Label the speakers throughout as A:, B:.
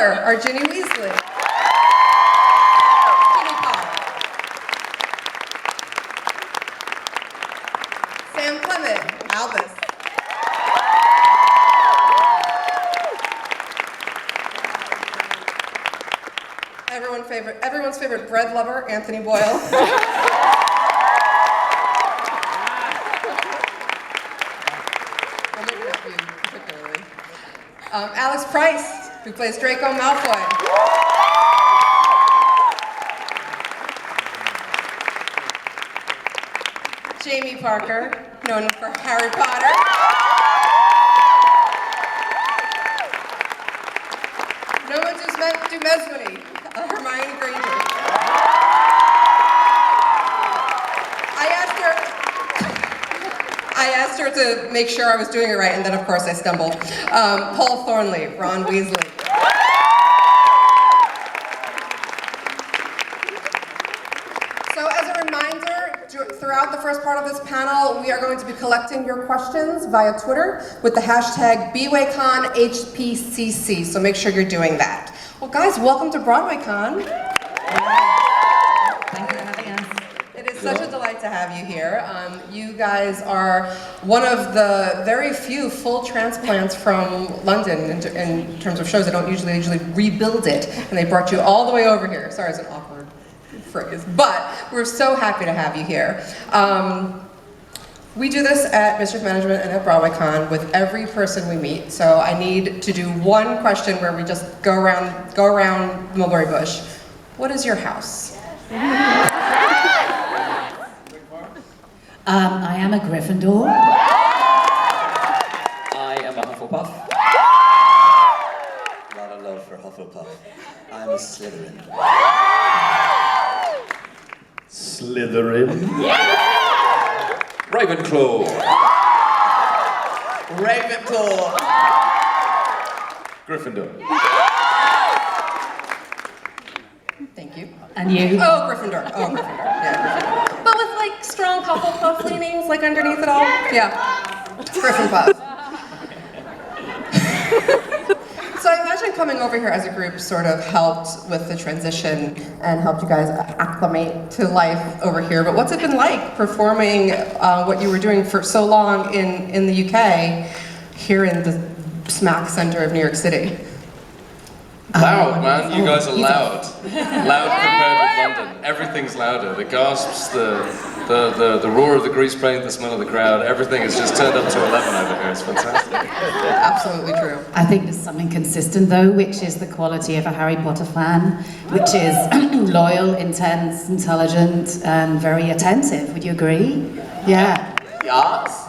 A: Taylor, our Ginny Weasley. Ginny Pop. Sam Clement, Albus. Everyone's favorite bread lover, Anthony Boyle. Particularly. Alex Price, who plays Draco Malfoy. Jamie Parker, known for Harry Potter. Noah Dumesney, Hermione Granger. I asked her to make sure I was doing it right, and then of course I stumbled. Paul Thornley, Ron Weasley. So as a reminder, throughout the first part of this panel, we are going to be collecting your questions via Twitter with the hashtag BroadwayConHPCC, so make sure you're doing that. Well guys, welcome to BroadwayCon.
B: Thank you for having us.
A: It is such a delight to have you here. You guys are one of the very few full transplants from London in terms of shows. They don't usually rebuild it, and they brought you all the way over here. Sorry, it's an awkward phrase, but we're so happy to have you here. We do this at Mischief Management and at BroadwayCon with every person we meet. So I need to do one question where we just go around the mulberry bush. What is your house?
B: I am a Gryffindor.
C: I am a Hufflepuff. A lot of love for Hufflepuff. I'm a Slytherin.
D: Slytherin.
C: Ravenclaw.
E: Ravenclaw.
D: Gryffindor.
A: Thank you.
B: And you?
A: Oh, Gryffindor. Oh, Gryffindor. Yeah, Gryffindor. But with like strong Hufflepuff leanings, like underneath it all. Yeah. Gryffindor. So I imagine coming over here as a group sort of helped with the transition and helped you guys acclimate to life over here. But what's it been like performing what you were doing for so long in the UK, here in the smack center of New York City?
D: Loud, man. You guys are loud. Loud compared with London. Everything's louder. The gasps, the roar of the grease paint, the smell of the crowd, everything is just turned up to 11 over here. It's fantastic.
A: Absolutely true.
B: I think there's something consistent though, which is the quality of a Harry Potter fan, which is loyal, intense, intelligent, and very attentive. Would you agree? Yeah.
E: Yes.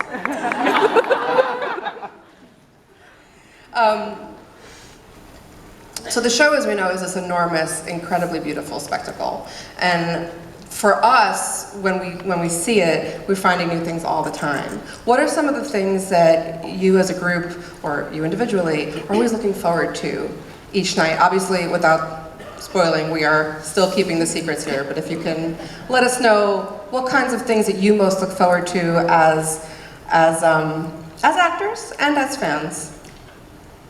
A: So the show, as we know, is this enormous, incredibly beautiful spectacle. And for us, when we see it, we're finding new things all the time. What are some of the things that you as a group, or you individually, are always looking forward to each night? Obviously, without spoiling, we are still keeping the secrets here, but if you can let us know what kinds of things that you most look forward to as actors and as fans.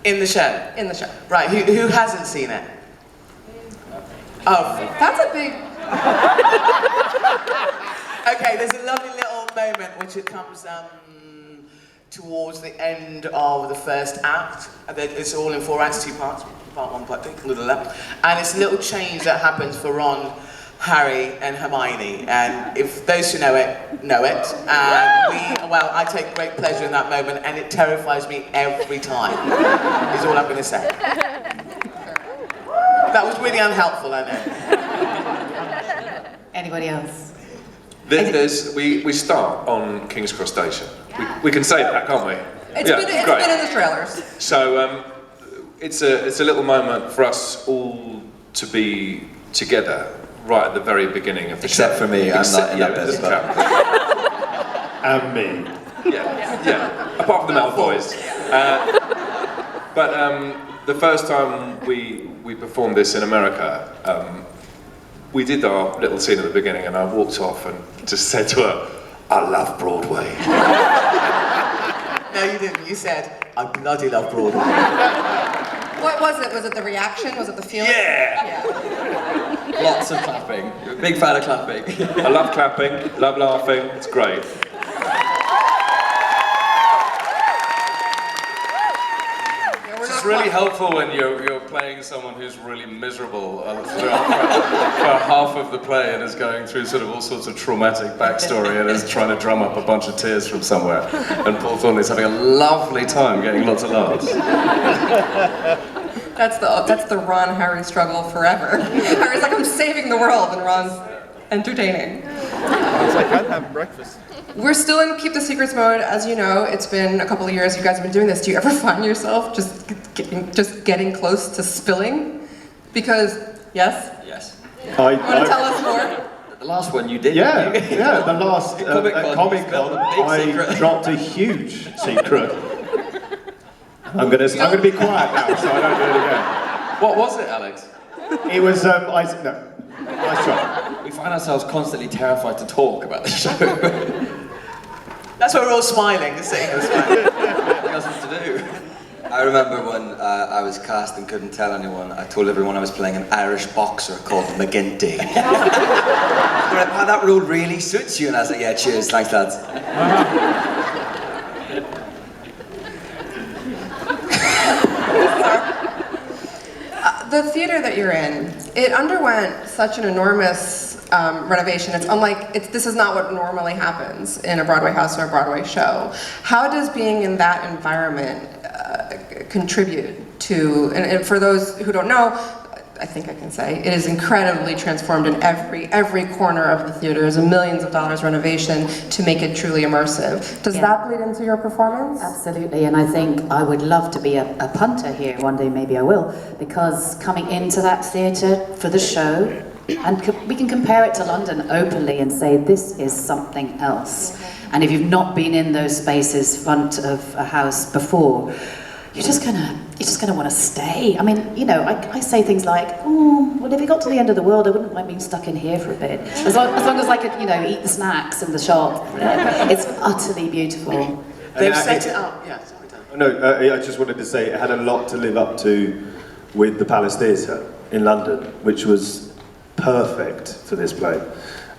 E: In the show?
A: In the show.
E: Right, who hasn't seen it? Oh.
A: That's a big...
E: Okay, there's a lovely little moment which it comes towards the end of the first act. It's all in 4 acts, 2 parts. Part 1, part 2, and it's a little change that happens for Ron, Harry and Hermione, and if those who know it, and I take great pleasure in that moment, and it terrifies me every time, is all I'm going to say. That was really unhelpful, I know.
B: Anybody else?
D: We start on King's Cross Station. We can say that, can't we?
A: It's been in the trailers.
D: So it's a little moment for us all to be together right at the very beginning of the show.
C: Except for me, I'm not in that bit.
D: And me. Yeah. Apart from the Malfoys. But the first time we performed this in America, we did our little scene at the beginning, and I walked off and just said to her, "I love Broadway."
E: No, you didn't. You said, "I bloody love Broadway."
A: What was it? Was it the reaction? Was it the feeling?
D: Yeah!
C: Lots of clapping. Big fan of clapping.
D: I love clapping, love laughing, it's great.
F: It's really helpful when you're playing someone who's really miserable for half of the play and is going through sort of all sorts of traumatic backstory and is trying to drum up a bunch of tears from somewhere. And Paul Thornley's having a lovely time getting lots of laughs.
A: That's the Ron Harry struggle forever. Harry's like, I'm saving the world, and Ron's entertaining.
G: It's like I'm having breakfast.
A: We're still in Keep the Secrets mode, as you know. It's been a couple of years you guys have been doing this. Do you ever find yourself just getting close to spilling? Because, yes?
C: Yes.
A: You want to tell us more?
C: The last one you did.
G: Yeah, the last
C: Comic-Con,
G: Comic
C: you
G: Con,
C: spilled a big
G: I
C: secret.
G: dropped a huge secret. I'm gonna be quiet now, so I don't do it again.
F: What was it, Alex?
G: It was nice try.
C: We find ourselves constantly terrified to talk about the show.
E: That's why we're all smiling, just sitting and smiling.
C: Nothing else to do. I remember when I was cast and couldn't tell anyone, I told everyone I was playing an Irish boxer called McGinty. They're like, wow, that role really suits you. And I was like, yeah, cheers, thanks lads.
A: The theater that you're in, it underwent such an enormous renovation. It's unlike, this is not what normally happens in a Broadway house or a Broadway show. How does being in that environment contribute to, and for those who don't know, I think I can say, it is incredibly transformed in every corner of the theater. There's millions of dollars renovation to make it truly immersive. Does that bleed into your performance?
B: Absolutely, and I think I would love to be a punter here one day, maybe I will, because coming into that theatre for the show, and we can compare it to London openly and say this is something else. And if you've not been in those spaces front of a house before, you're just gonna want to stay. I mean, you know, I say things like, oh, well, if it got to the end of the world, I wouldn't mind being stuck in here for a bit. As long as I could, you know, eat the snacks in the shop. It's utterly beautiful.
E: They've set it up, yeah, sorry, Dan.
G: No, I just wanted to say it had a lot to live up to with the Palace Theatre in London, which was perfect for this play.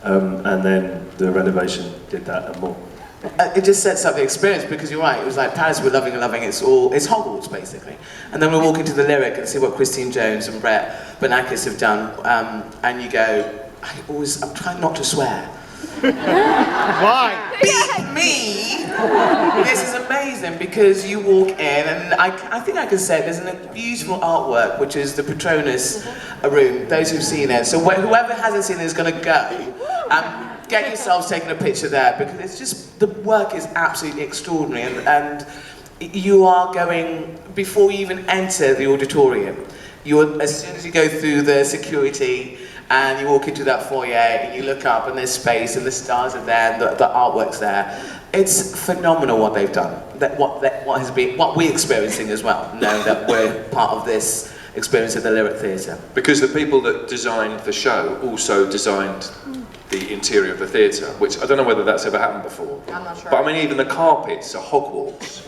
G: And then the renovation did that and more.
E: It just sets up the experience, because you're right, it was like Paris we're loving, it's Hogwarts basically. And then we walk into the lyric and see what Christine Jones and Brett Benakis have done, and you go, I'm trying not to swear.
G: Why?
E: Beat me! This is amazing, because you walk in, and I think I can say there's a beautiful artwork, which is the Patronus room, those who've seen it. So whoever hasn't seen it is going to go. Get yourselves taking a picture there, because it's just, the work is absolutely extraordinary, and you are going, before you even enter the auditorium, as soon as you go through the security and you walk into that foyer and you look up and there's space and the stars are there and the artwork's there, it's phenomenal what they've done, what we're experiencing as well, knowing that we're part of this experience at the Lyric Theatre.
D: Because the people that designed the show also designed the interior of the theatre, which I don't know whether that's ever happened before.
A: I'm not sure.
D: But I mean, even the carpets are Hogwarts.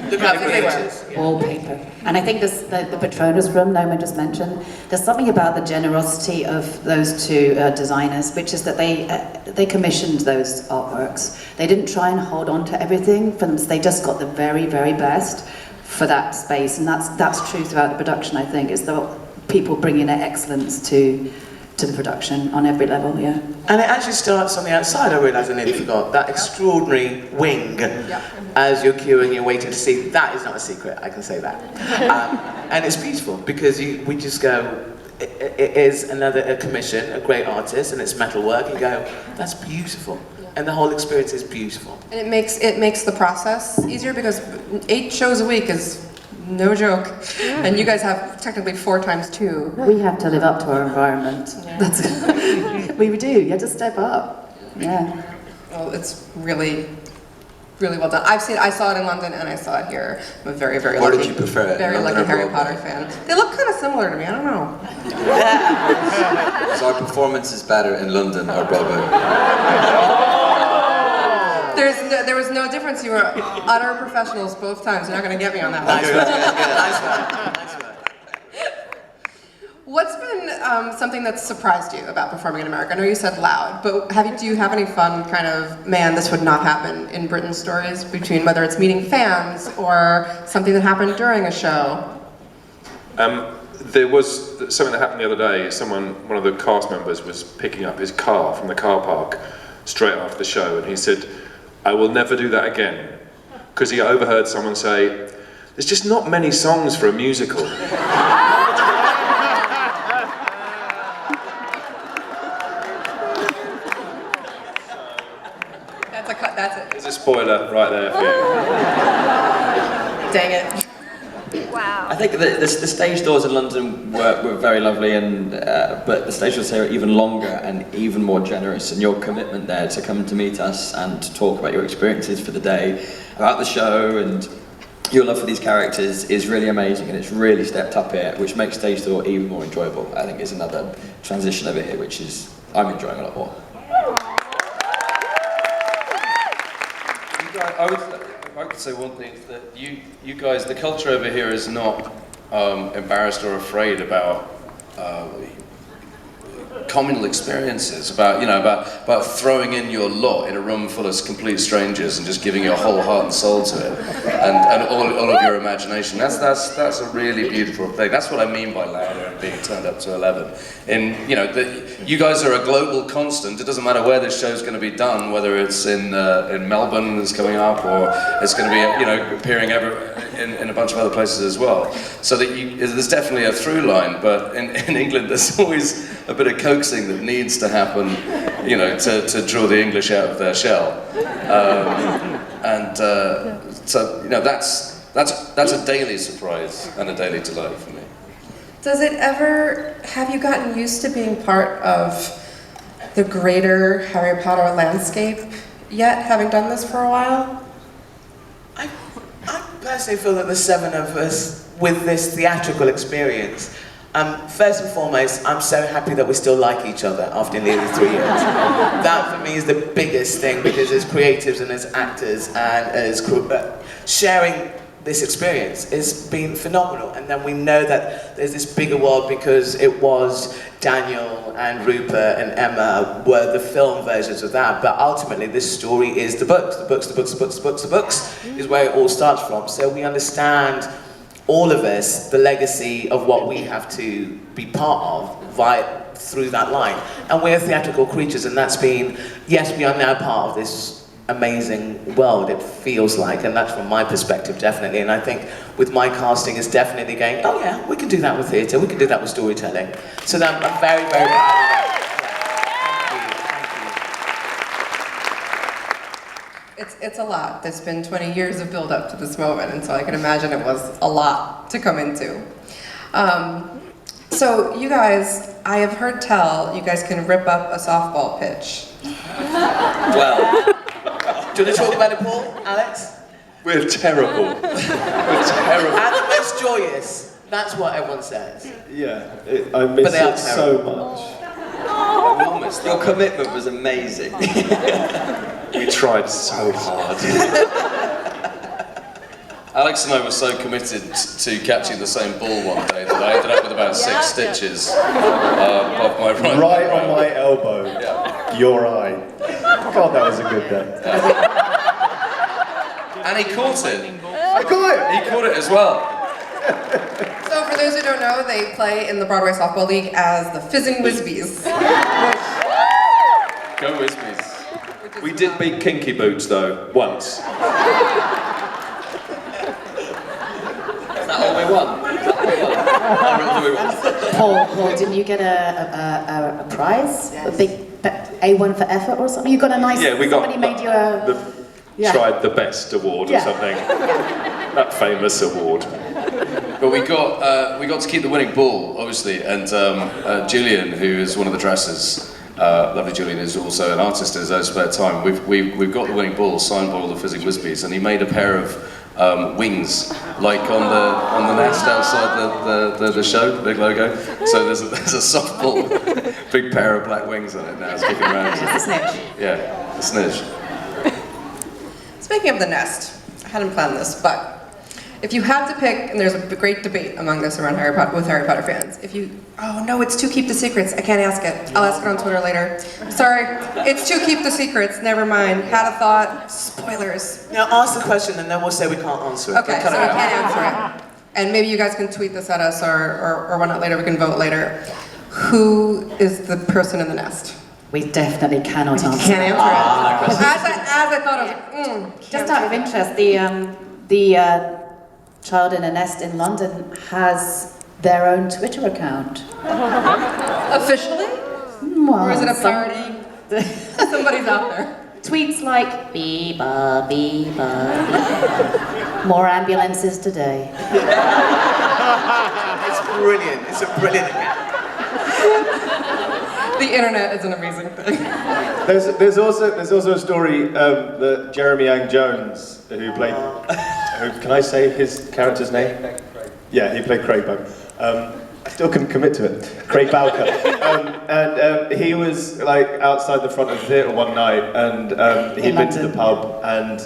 E: Look at the pictures.
B: Wallpaper. And I think this, the Patronus room, Noma just mentioned, there's something about the generosity of those two designers, which is that they commissioned those artworks. They didn't try and hold on to everything for them, so they just got the very, very best for that space. And that's true throughout the production, I think, is the people bringing their excellence to the production on every level, yeah.
E: And it actually starts on the outside, I realised I nearly forgot, that extraordinary wing as you're queuing, you're waiting to see. That is not a secret, I can say that. And it's beautiful, because we just go, it is a commission, a great artist, and it's metalwork, you go, that's beautiful. And the whole experience is beautiful.
A: And it makes the process easier, because 8 shows a week is no joke. And you guys have technically 4 times 2.
B: We have to live up to our environment. Yeah. We do, you have to step up. Yeah.
A: Well, it's really, really well done. I saw it in London and I saw it here. I'm a very, very
C: Where
A: lucky,
C: did you prefer it?
A: very
C: London
A: lucky
C: or
A: Harry
C: Broadway?
A: Potter fan. They look kind of similar to me, I don't know.
C: So our performance is better in London or Broadway?
A: There was no difference. You were utter professionals both times. You're not going to get me on that one.
E: Nice work.
A: What's been something that's surprised you about performing in America? I know you said loud, but do you have any fun kind of, man, this would not happen in Britain stories between whether it's meeting fans or something that happened during a show?
D: There was something that happened the other day. One of the cast members was picking up his car from the car park straight after the show, and he said, "I will never do that again," because he overheard someone say, "There's just not many songs for a musical."
A: That's it.
D: There's a spoiler right there for you.
A: Dang it.
H: Wow. I think the stage doors in London were very lovely, and but the stage doors here are even longer and even more generous. And your commitment there to come to meet us and to talk about your experiences for the day, about the show, and your love for these characters is really amazing, and it's really stepped up here, which makes stage door even more enjoyable. I think it's another transition over here, which is I'm enjoying a lot more.
F: I could say one thing, that you guys, the culture over here is not embarrassed or afraid about communal experiences, about throwing in your lot in a room full of complete strangers and just giving your whole heart and soul to it, and all of your imagination. That's a really beautiful thing. That's what I mean by louder and being turned up to 11. You guys are a global constant. It doesn't matter where this show's going to be done, whether it's in Melbourne that's coming up, or it's going to be appearing in a bunch of other places as well. So that there's definitely a through line, but in England there's always a bit of coaxing that needs to happen, to draw the English out of their shell. So that's a daily surprise and a daily delight for me.
A: Have you gotten used to being part of the greater Harry Potter landscape yet, having done this for a while?
E: I personally feel that the seven of us, with this theatrical experience, first and foremost, I'm so happy that we still like each other after nearly 3 years. That for me is the biggest thing, because as creatives and as actors and as sharing this experience has been phenomenal. And then we know that there's this bigger world, because it was Daniel and Rupert and Emma were the film versions of that, but ultimately this story is the books is where it all starts from. So we understand, all of us, the legacy of what we have to be part of through that line. And we're theatrical creatures, and that's been, yes, we are now part of this amazing world, it feels like, and that's from my perspective, definitely. And I think with my casting is definitely going, oh yeah, we can do that with theatre, we can do that with storytelling. So I'm very, very proud of that.
A: It's a lot. There's been 20 years of build up to this moment, and so I can imagine it was a lot to come into. So you guys, I have heard tell, you guys can rip up a softball pitch.
H: Well,
E: do you want to talk about it, Paul, Alex?
D: We're terrible. We're terrible.
E: And the most joyous, that's what everyone says.
G: Yeah, I miss it so much.
H: your commitment was amazing.
D: We tried so hard.
F: Alex and I were so committed to catching the same ball one day that I ended up with about 6 stitches above my
G: right on my elbow.
F: Yeah.
G: Your eye. God, that was a good day.
F: And he caught it.
G: I caught it!
F: He caught it as well.
A: So for those who don't know, they play in the Broadway Softball League as the Fizzing Whizbees.
D: Go Whizbees. We did beat Kinky Boots though, once.
H: Is that all we won?
B: Paul, didn't you get a prize? A big A1 for effort or something? You got a nice.
D: Yeah, we got.
B: Somebody made you a.
D: Tried the best award or something. That famous award.
F: But we got to keep the winning ball, obviously, and Julian, who is one of the dressers, lovely Julian, is also an artist in his own spare time. We've got the winning ball signed by all the Fizzing Whizbees, and he made a pair of wings, like on the nest outside the show, the big logo. So there's a softball, big pair of black wings on it now. It's kicking around.
A: It's a snitch.
F: Yeah, a snitch.
A: Speaking of the nest, I hadn't planned this, but If you had to pick, and there's a great debate among us around Harry Potter with Harry Potter fans. Oh no, it's to keep the secrets. I can't ask it. I'll ask it on Twitter later. Sorry, it's to keep the secrets. Never mind. Had a thought. Spoilers.
E: Now ask the question and then we'll say we can't answer it.
A: Okay, so we can't answer it. And maybe you guys can tweet this at us or whatnot later. We can vote later. Who is the person in the nest?
B: We definitely cannot answer.
A: Can't answer it. As I thought, I was like,
B: Just out of interest, the child in a nest in London has their own Twitter account.
A: officially?
B: Well,
A: Or is it a parody? Somebody's out there.
B: Tweets like, beep-a, beep-a, beep-a. More ambulances today.
E: It's brilliant. It's a brilliant account.
A: The internet is an amazing thing.
G: There's also a story that Jeremy Yang Jones, who played, can I say his character's name? Yeah, he played Craig Bowker. I still couldn't commit to it. Craig Bowker. And he was like outside the front of the theatre one night, and he'd been to the pub, and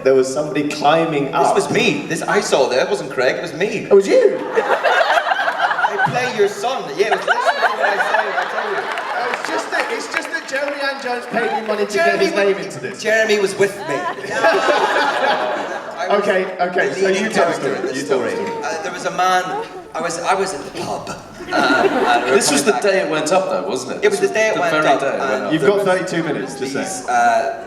G: there was somebody climbing up.
C: This was me. I saw that. It wasn't Craig. It was me.
G: It was you.
C: I play your son. Yeah, it was literally what I say. I tell you.
G: It's just that Jeremy Yang Jones paid me money to get his name into this.
C: Jeremy was with me.
G: Okay. So you tell the story. You tell the story.
C: There was a man. I was in the pub.
F: This was the day it went up, though, wasn't it?
C: It was the day it went
F: very
C: up.
F: day it went up.
G: You've got 32 minutes to say.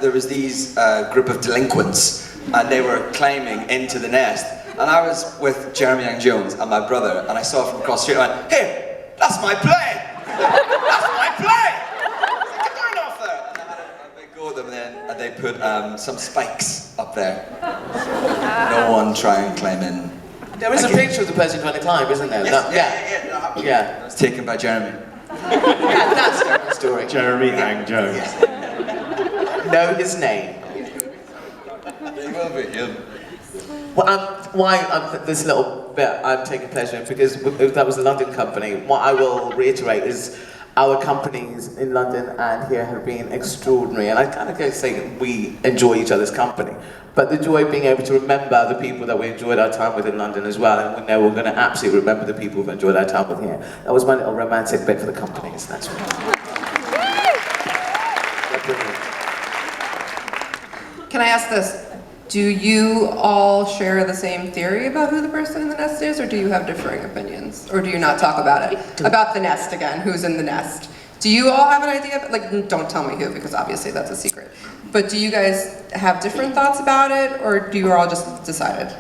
C: There was these group of delinquents, and they were climbing into the nest. And I was with Jeremy Yang Jones and my brother, and I saw it from across the street. And I went, "Here, that's my play! That's my play!" I was like, "Get down off there!" And I had a big go at them, and they put some spikes up there. No one try and climb in.
E: There is a picture of the person trying to climb, isn't there?
C: Yes,
E: Yeah.
C: It was taken by Jeremy.
E: Yeah, that's Jeremy's story.
G: Jeremy Yang Jones.
E: Know his name.
C: He will be him.
E: Well, this little bit I'm taking pleasure in, because that was the London company. What I will reiterate is our companies in London and here have been extraordinary, and I kind of go say we enjoy each other's company. But the joy of being able to remember the people that we enjoyed our time with in London as well, and we know we're going to absolutely remember the people we've enjoyed our time with here. That was my little romantic bit for the companies. That's right.
A: Can I ask this? Do you all share the same theory about who the person in the nest is, or do you have differing opinions? Or do you not talk about it? About the nest again, who's in the nest. Do you all have an idea? Like, don't tell me who, because obviously that's a secret. But do you guys have different thoughts about it, or do you all just decided?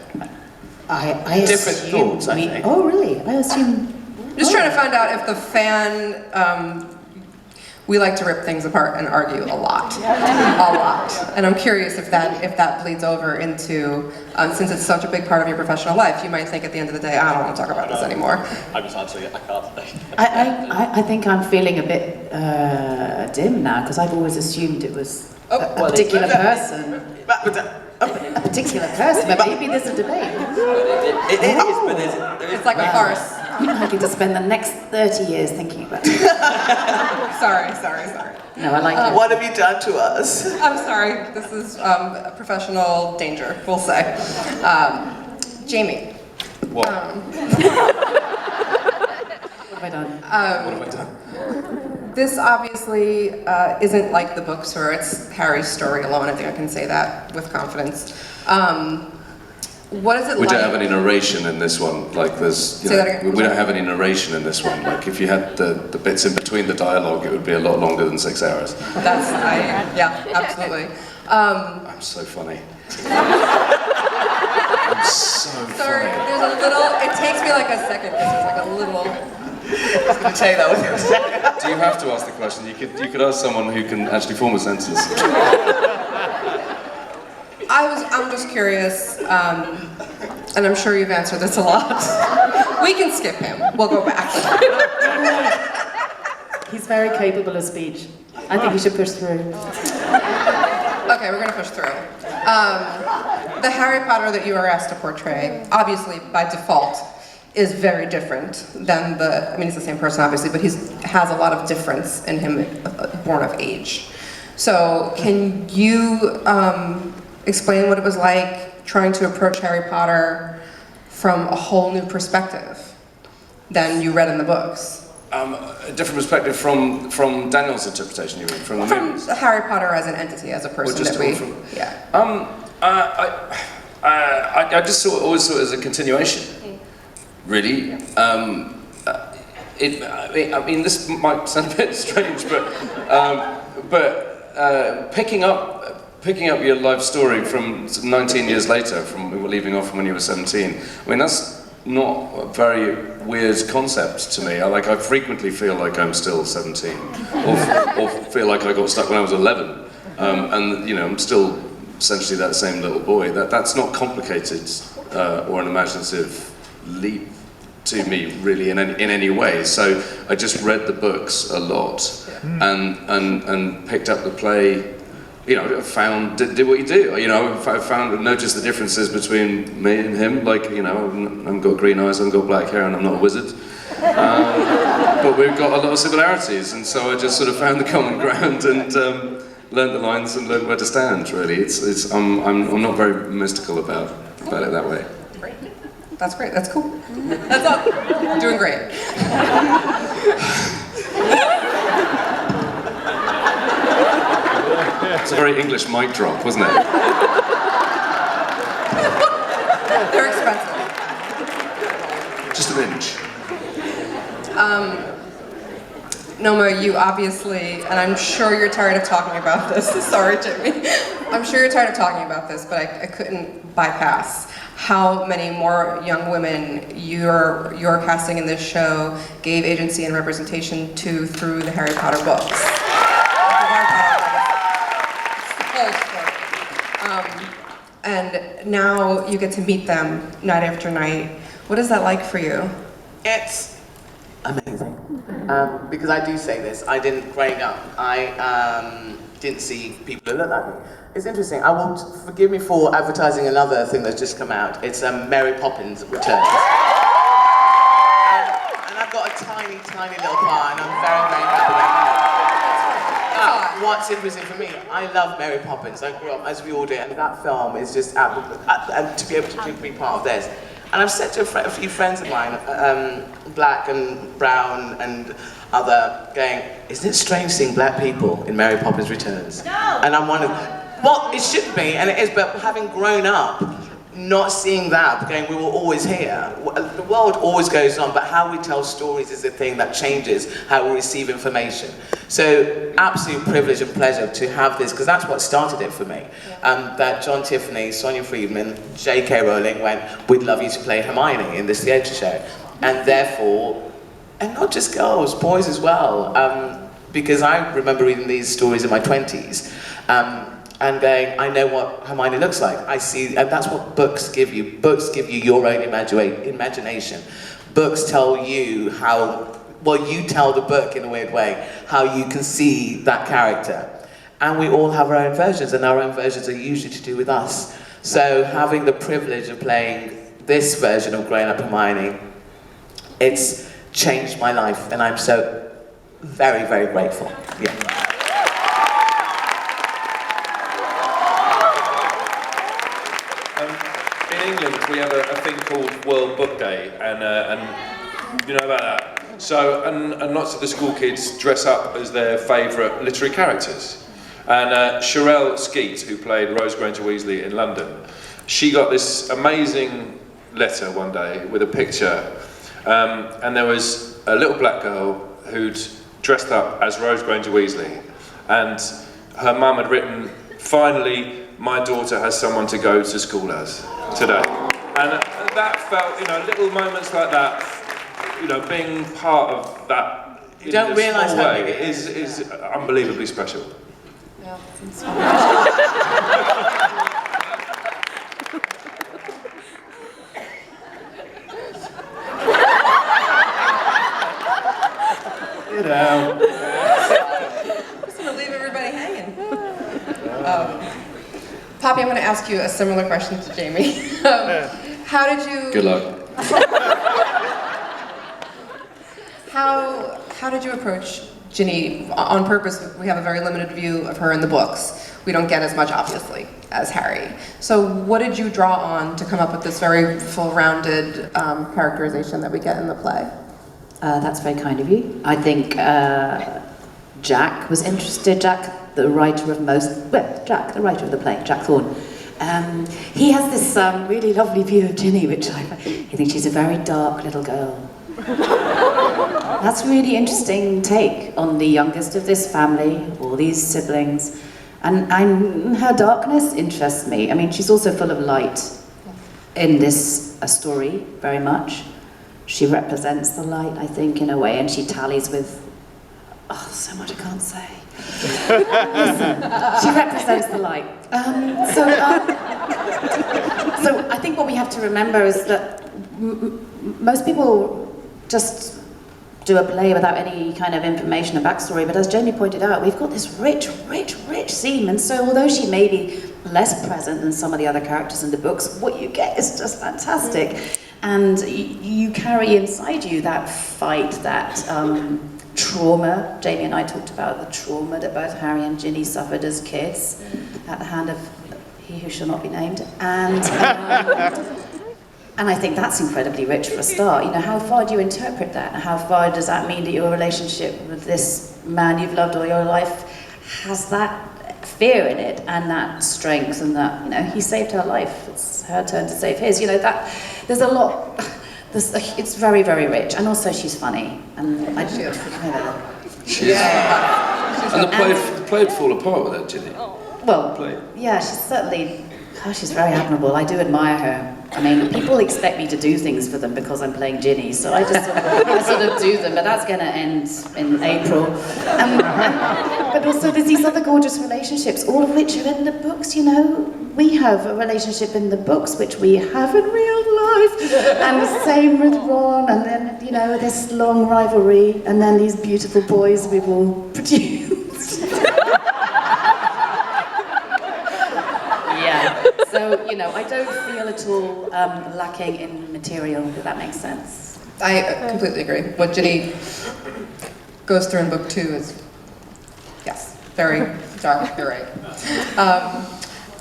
B: I
E: Different
B: assume
E: thoughts, I think.
B: Oh, really? I assume...
A: Just trying to find out if the fan, we like to rip things apart and argue a lot. A lot. And I'm curious if that bleeds over into, since it's such a big part of your professional life, you might think at the end of the day, I don't want to talk about this anymore.
I: I'm just answering it, I can't.
B: I think I'm feeling a bit dim now, because I've always assumed it was a particular person. A particular person, but maybe there's a debate.
C: It is, but
A: It's like a farce.
B: I'm likely to spend the next 30 years thinking about it.
A: Sorry.
B: No, I like it.
E: What have you done to us?
A: I'm sorry. This is a professional danger, we'll say. Jamie.
F: What?
B: What have I done?
F: What have I done?
A: This obviously isn't like the books where it's Harry's story alone. I think I can say that with confidence. What is it
F: We
A: like?
F: don't have any narration in this one. Like there's,
A: Say that again.
F: we don't have any narration in this one. Like if you had the bits in between the dialogue, it would be a lot longer than 6 hours.
A: Yeah, absolutely.
F: I'm so funny. I'm so
A: Sorry,
F: funny.
A: there's a little. It takes me like a second because there's like a little.
E: I was going to tell you that was your second.
F: Do you have to ask the question? You could ask someone who can actually form a sentence.
A: I'm just curious, and I'm sure you've answered this a lot. We can skip him. We'll go back.
B: He's very capable of speech. I think we should push through.
A: Okay, we're gonna push through. The Harry Potter that you are asked to portray, obviously by default, is very different than he's the same person obviously, but he has a lot of difference in him born of age. So can you explain what it was like trying to approach Harry Potter from a whole new perspective than you read in the books?
F: A different perspective from Daniel's interpretation, you mean? From the
A: From
F: movies?
A: Harry Potter as an entity, as a person
F: just
A: that we...
F: from-
A: Yeah.
F: I just always saw it as a continuation, really. I mean, this might sound a bit strange, but picking up your life story from 19 years later, from leaving off from when you were 17. I mean, that's not a very weird concept to me. I frequently feel like I'm still 17, or feel like I got stuck when I was 11, and you know, I'm still essentially that same little boy. That's not complicated or an imaginative leap to me, really, in any way. So I just read the books a lot, and picked up the play. You know, did what you do. You know, noticed the differences between me and him. Like, you know, I've got green eyes, I've got black hair, and I'm not a wizard. But we've got a lot of similarities, and so I just sort of found the common ground and learned the lines and learned where to stand. Really, I'm not very mystical about it that way.
A: Great. That's great. That's cool. That's all. You're doing great.
F: It's a very English mic drop, wasn't it?
A: They're expensive.
F: Just an inch.
A: Noma, you obviously, and I'm sure you're tired of talking about this. Sorry, Jimmy. I'm sure you're tired of talking about this, but I couldn't bypass how many more young women your casting in this show gave agency and representation to through the Harry Potter books. And now you get to meet them night after night. What is that like for you?
E: It's amazing. Because I do say this, growing up, I didn't see people who looked like me. It's interesting, forgive me for advertising another thing that's just come out. It's Mary Poppins Returns. And I've got a tiny, tiny little part, and I'm very, very happy about it. What's interesting for me, I love Mary Poppins. I grew up, as we all did, and that film is just, and to be able to be part of this. And I've said to a few friends of mine, black and brown and other, going, isn't it strange seeing black people in Mary Poppins Returns? No! And I'm one of, well, it should be, and it is, but having grown up, not seeing that, going, we were always here. The world always goes on, but how we tell stories is the thing that changes how we receive information. So, absolute privilege and pleasure to have this, because that's what started it for me. That John Tiffany, Sonia Friedman, J.K. Rowling went, we'd love you to play Hermione in this theatre show. And therefore, and not just girls, boys as well. Because I remember reading these stories in my 20s. And going, I know what Hermione looks like. I see, and that's what books give you. Books give you your own imagination. Books tell you how, well, you tell the book in a weird way, how you can see that character. And we all have our own versions, and our own versions are usually to do with us. So having the privilege of playing this version of Growing Up Hermione, it's changed my life, and I'm so very, very grateful. Yeah.
D: In England, we have a thing called World Book Day, and you know about that. So, and lots of the school kids dress up as their favourite literary characters. And Sherelle Skeet, who played Rose Granger Weasley in London, she got this amazing letter one day with a picture, and there was a little black girl who'd dressed up as Rose Granger Weasley, and her mum had written, finally, my daughter has someone to go to school as today. And that felt, you know, little moments like that, you know, being part of that.
E: You don't realise how big it
D: is unbelievably special.
A: Yeah,
G: You know.
A: just gonna leave everybody hanging. Poppy, I'm going to ask you a similar question to Jamie. How did you?
H: Good luck.
A: How did you approach Janee, on purpose, we have a very limited view of her in the books. We don't get as much, obviously, as Harry. So what did you draw on to come up with this very full-rounded characterization that we get in the play?
B: That's very kind of you. I think Jack was interested. Jack, the writer of the writer of the play, Jack Thorne. He has this really lovely view of Janee, which he thinks she's a very dark little girl. That's a really interesting take on the youngest of this family, all these siblings. And her darkness interests me. I mean, she's also full of light in this story, very much. She represents the light, I think, in a way, and she tallies with... Oh, so much I can't say. Listen, she represents the light. So I think what we have to remember is that most people just do a play without any kind of information or backstory, but as Jamie pointed out, we've got this rich scene, and so although she may be less present than some of the other characters in the books, what you get is just fantastic. And you carry inside you that fight, that trauma. Jamie and I talked about the trauma that both Harry and Ginny suffered as kids at the hand of he who shall not be named. And I think that's incredibly rich for a start. You know, how far do you interpret that? And how far does that mean that your relationship with this man you've loved all your life has that fear in it and that strength and that, you know, he saved her life. It's her turn to save his. You know, that there's a lot. It's very, very rich. And also she's funny. And I just
F: She is. And the play would fall apart without Janee.
B: well, yeah, she's certainly. She's very admirable. I do admire her. I mean, people expect me to do things for them because I'm playing Ginny, so I just sort of do them, but that's going to end in April. But also there's these other gorgeous relationships, all of which are in the books, you know. We have a relationship in the books which we have in real life, and the same with Ron, and then, you know, this long rivalry, and then these beautiful boys we've all produced. Yeah. So, you know, I don't feel at all lacking in material, if that makes sense.
A: I completely agree. What Janee goes through in book 2 is, yes, very dark, you're right.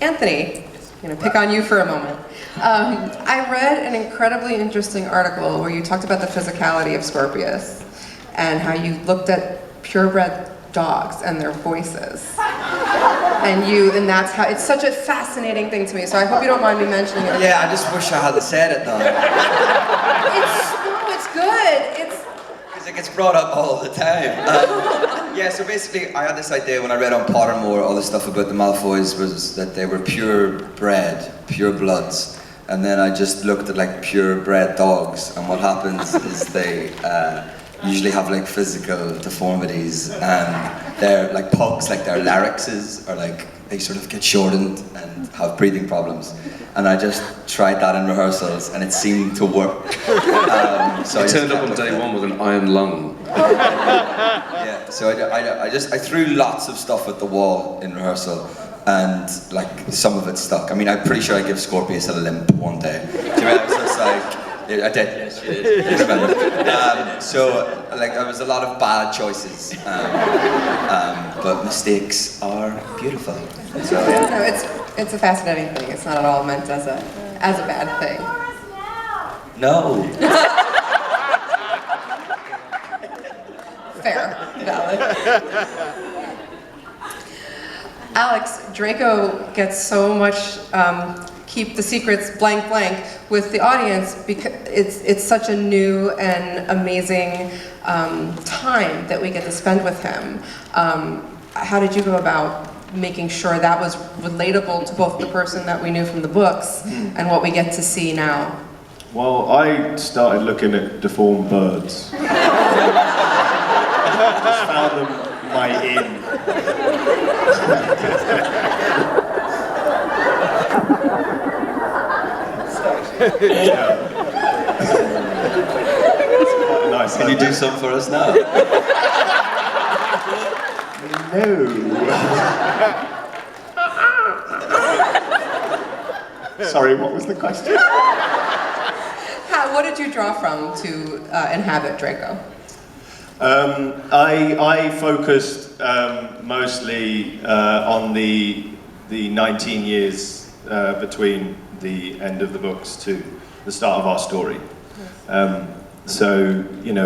A: Anthony, I'm going to pick on you for a moment. I read an incredibly interesting article where you talked about the physicality of Scorpius and how you looked at purebred dogs and their voices. And that's how, it's such a fascinating thing to me, so I hope you don't mind me mentioning it.
C: Yeah, I just wish I hadn't said it though.
A: It's good.
C: Because it gets brought up all the time. Yeah, so basically I had this idea when I read on Pottermore, all the stuff about the Malfoys was that they were purebred, pure bloods. And then I just looked at like purebred dogs, and what happens is they usually have like physical deformities, and they're like pugs, like their larynxes are like, they sort of get shortened and have breathing problems. And I just tried that in rehearsals and it seemed to work. So I
F: turned up on day one with an iron lung.
C: Yeah, so I threw lots of stuff at the wall in rehearsal, and like some of it stuck. I mean, I'm pretty sure I gave Scorpius a limp one day. Do you know, I was just like, I did. Yes, you did. I remember. So, like, there was a lot of bad choices, but mistakes are beautiful. So, yeah.
A: No, it's a fascinating thing. It's not at all meant as a bad thing.
C: No.
A: Fair, valid. Alex, Draco gets so much keep the secrets blank with the audience because it's such a new and amazing time that we get to spend with him. How did you go about making sure that was relatable to both the person that we knew from the books and what we get to see now?
G: Well, I started looking at deformed birds. Just found them my in.
C: Nice. Can you do some for us now?
G: No. Sorry, what was the question?
A: What did you draw from to inhabit Draco?
G: I focused mostly on the 19 years between the end of the books to the start of our story. So, you know,